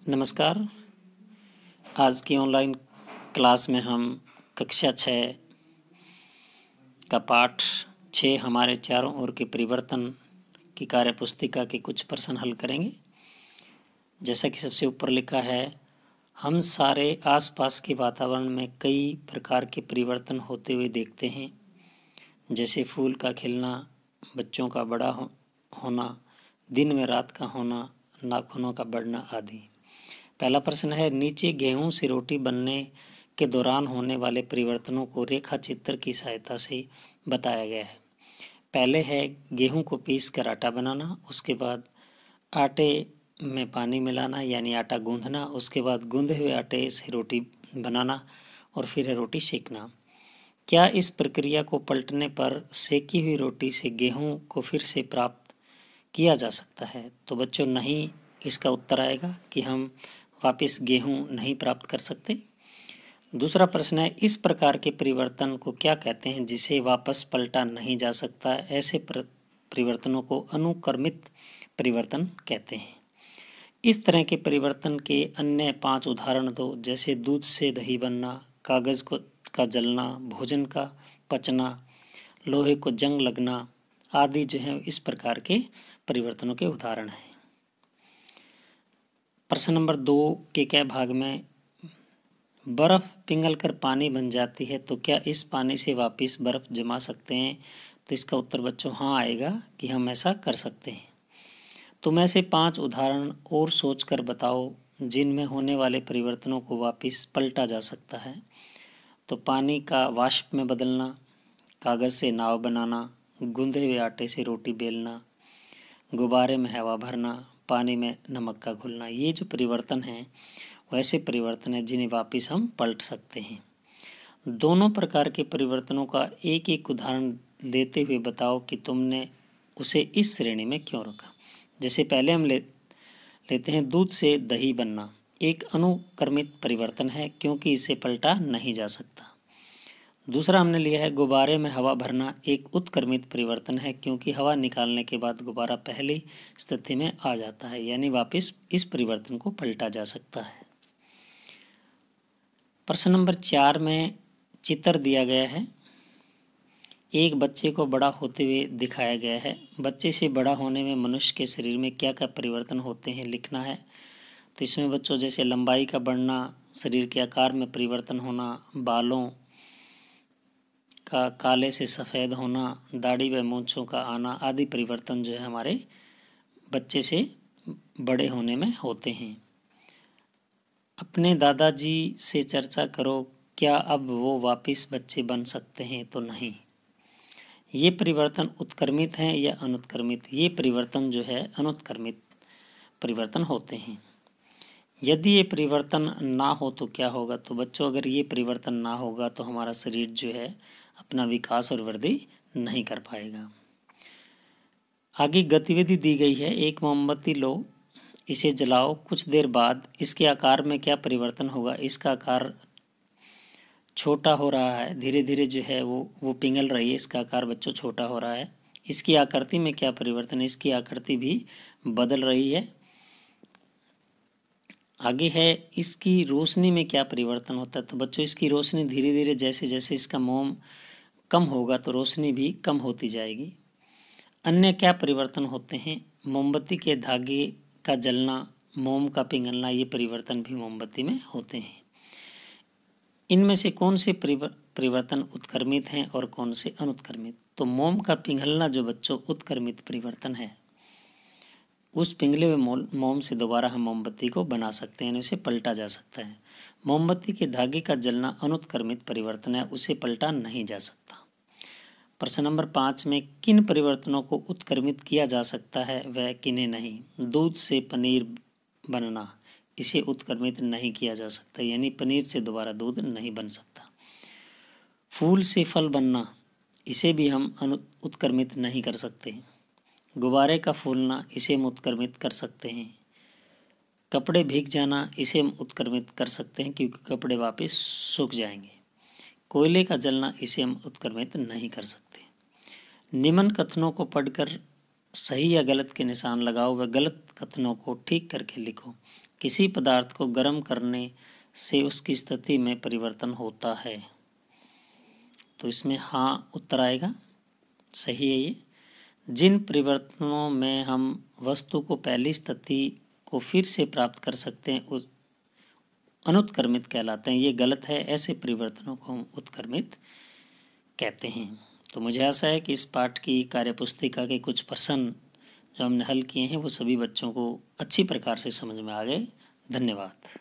नमस्कार। आज की ऑनलाइन क्लास में हम कक्षा 6 का पाठ 6 हमारे चारों ओर के परिवर्तन की कार्यपुस्तिका के कुछ प्रश्न हल करेंगे। जैसा कि सबसे ऊपर लिखा है, हम सारे आसपास के वातावरण में कई प्रकार के परिवर्तन होते हुए देखते हैं, जैसे फूल का खिलना, बच्चों का बड़ा होना, दिन में रात का होना, नाखूनों का बढ़ना आदि। पहला प्रश्न है, नीचे गेहूं से रोटी बनने के दौरान होने वाले परिवर्तनों को रेखा चित्र की सहायता से बताया गया है। पहले है गेहूं को पीस कर आटा बनाना, उसके बाद आटे में पानी मिलाना यानी आटा गूंदना, उसके बाद गूंदे हुए आटे से रोटी बनाना और फिर है रोटी सेकना। क्या इस प्रक्रिया को पलटने पर सेकी हुई रोटी से गेहूं को फिर से प्राप्त किया जा सकता है? तो बच्चों नहीं, इसका उत्तर आएगा कि हम वापस गेहूं नहीं प्राप्त कर सकते। दूसरा प्रश्न है, इस प्रकार के परिवर्तन को क्या कहते हैं जिसे वापस पलटा नहीं जा सकता? ऐसे परिवर्तनों को अनुक्रमित परिवर्तन कहते हैं। इस तरह के परिवर्तन के अन्य 5 उदाहरण दो, जैसे दूध से दही बनना, कागज का जलना, भोजन का पचना, लोहे को जंग लगना आदि जो है इस प्रकार के परिवर्तनों के उदाहरण हैं। प्रश्न नंबर 2 के क भाग में, बर्फ पिघलकर पानी बन जाती है, तो क्या इस पानी से वापस बर्फ जमा सकते हैं? तो इसका उत्तर बच्चों हाँ आएगा कि हम ऐसा कर सकते हैं। तुम ऐसे 5 उदाहरण और सोचकर बताओ जिनमें होने वाले परिवर्तनों को वापस पलटा जा सकता है। तो पानी का वाष्प में बदलना, कागज से नाव बनाना, गूंदे हुए आटे से रोटी बेलना, गुब्बारे में हवा भरना, पानी में नमक का घुलना। ये जो परिवर्तन हैं वैसे परिवर्तन हैं जिन्हें वापस हम पलट सकते हैं। दोनों प्रकार के परिवर्तनों का एक एक उदाहरण देते हुए बताओ कि तुमने उसे इस श्रेणी में क्यों रखा। जैसे पहले हम लेते हैं दूध से दही बनना। एक अनुक्रमित परिवर्तन है क्योंकि इसे पलटा नहीं जा सकता। दूसरा हमने लिया है गुब्बारे में हवा भरना। एक उत्क्रमित परिवर्तन है क्योंकि हवा निकालने के बाद गुब्बारा पहली स्थिति में आ जाता है, यानी वापस इस परिवर्तन को पलटा जा सकता है। प्रश्न नंबर 4 में चित्र दिया गया है। एक बच्चे को बड़ा होते हुए दिखाया गया है। बच्चे से बड़ा होने में मनुष्य के शरीर में क्या क्या परिवर्तन होते हैं लिखना है। तो इसमें बच्चों जैसे लंबाई का बढ़ना, शरीर के आकार में परिवर्तन होना, बालों का काले से सफ़ेद होना, दाढ़ी व मूंछों का आना आदि परिवर्तन जो है हमारे बच्चे से बड़े होने में होते हैं। अपने दादाजी से चर्चा करो, क्या अब वो वापस बच्चे बन सकते हैं? तो नहीं। ये परिवर्तन उत्क्रमित हैं या अनुत्क्रमित? ये परिवर्तन जो है अनुत्क्रमित परिवर्तन होते हैं। यदि ये परिवर्तन ना हो तो क्या होगा? तो बच्चों अगर ये परिवर्तन ना होगा तो हमारा शरीर जो है अपना विकास और वृद्धि नहीं कर पाएगा। आगे गतिविधि दी गई है, एक मोमबत्ती लो, इसे जलाओ, कुछ देर बाद इसके आकार में क्या परिवर्तन होगा? इसका आकार छोटा हो रहा है, धीरे धीरे जो है वो पिघल रही है, इसका आकार बच्चों छोटा हो रहा है। इसकी आकृति में क्या परिवर्तन है? इसकी आकृति भी बदल रही है। आगे है, इसकी रोशनी में क्या परिवर्तन होता है? तो बच्चों इसकी रोशनी धीरे धीरे जैसे जैसे इसका मोम कम होगा तो रोशनी भी कम होती जाएगी। अन्य क्या परिवर्तन होते हैं? मोमबत्ती के धागे का जलना, मोम का पिघलना, ये परिवर्तन भी मोमबत्ती में होते हैं। इनमें से कौन से परिवर्तन उत्क्रमित हैं और कौन से अनुत्क्रमित? तो मोम का पिघलना जो बच्चों उत्क्रमित परिवर्तन है, उस पिघले हुए मोम से दोबारा हम मोमबत्ती को बना सकते हैं, उसे पलटा जा सकता है। मोमबत्ती के धागे का जलना अनुत्क्रमित परिवर्तन है, उसे पलटा नहीं जा सकता। प्रश्न नंबर 5 में किन परिवर्तनों को उत्क्रमित किया जा सकता है वह किन्हें नहीं? दूध से पनीर बनना, इसे उत्क्रमित नहीं किया जा सकता, यानी पनीर से दोबारा दूध नहीं बन सकता। फूल से फल बनना, इसे भी हम उत्क्रमित नहीं कर सकते। गुब्बारे का फूलना, इसे हम उत्क्रमित कर सकते हैं। कपड़े भीग जाना, इसे हम उत्क्रमित कर सकते हैं क्योंकि कपड़े वापस सूख जाएंगे। कोयले का जलना, इसे हम उत्क्रमित नहीं कर सकते। निम्न कथनों को पढ़कर सही या गलत के निशान लगाओ व गलत कथनों को ठीक करके लिखो। किसी पदार्थ को गर्म करने से उसकी स्थिति में परिवर्तन होता है। तो इसमें हाँ उत्तर आएगा, सही है ये। जिन परिवर्तनों में हम वस्तु को पहली स्थिति को फिर से प्राप्त कर सकते हैं उस अनुत्क्रमित कहलाते हैं। ये गलत है, ऐसे परिवर्तनों को हम उत्क्रमित कहते हैं। तो मुझे आशा है कि इस पाठ की कार्यपुस्तिका के कुछ प्रश्न जो हमने हल किए हैं वो सभी बच्चों को अच्छी प्रकार से समझ में आ गए। धन्यवाद।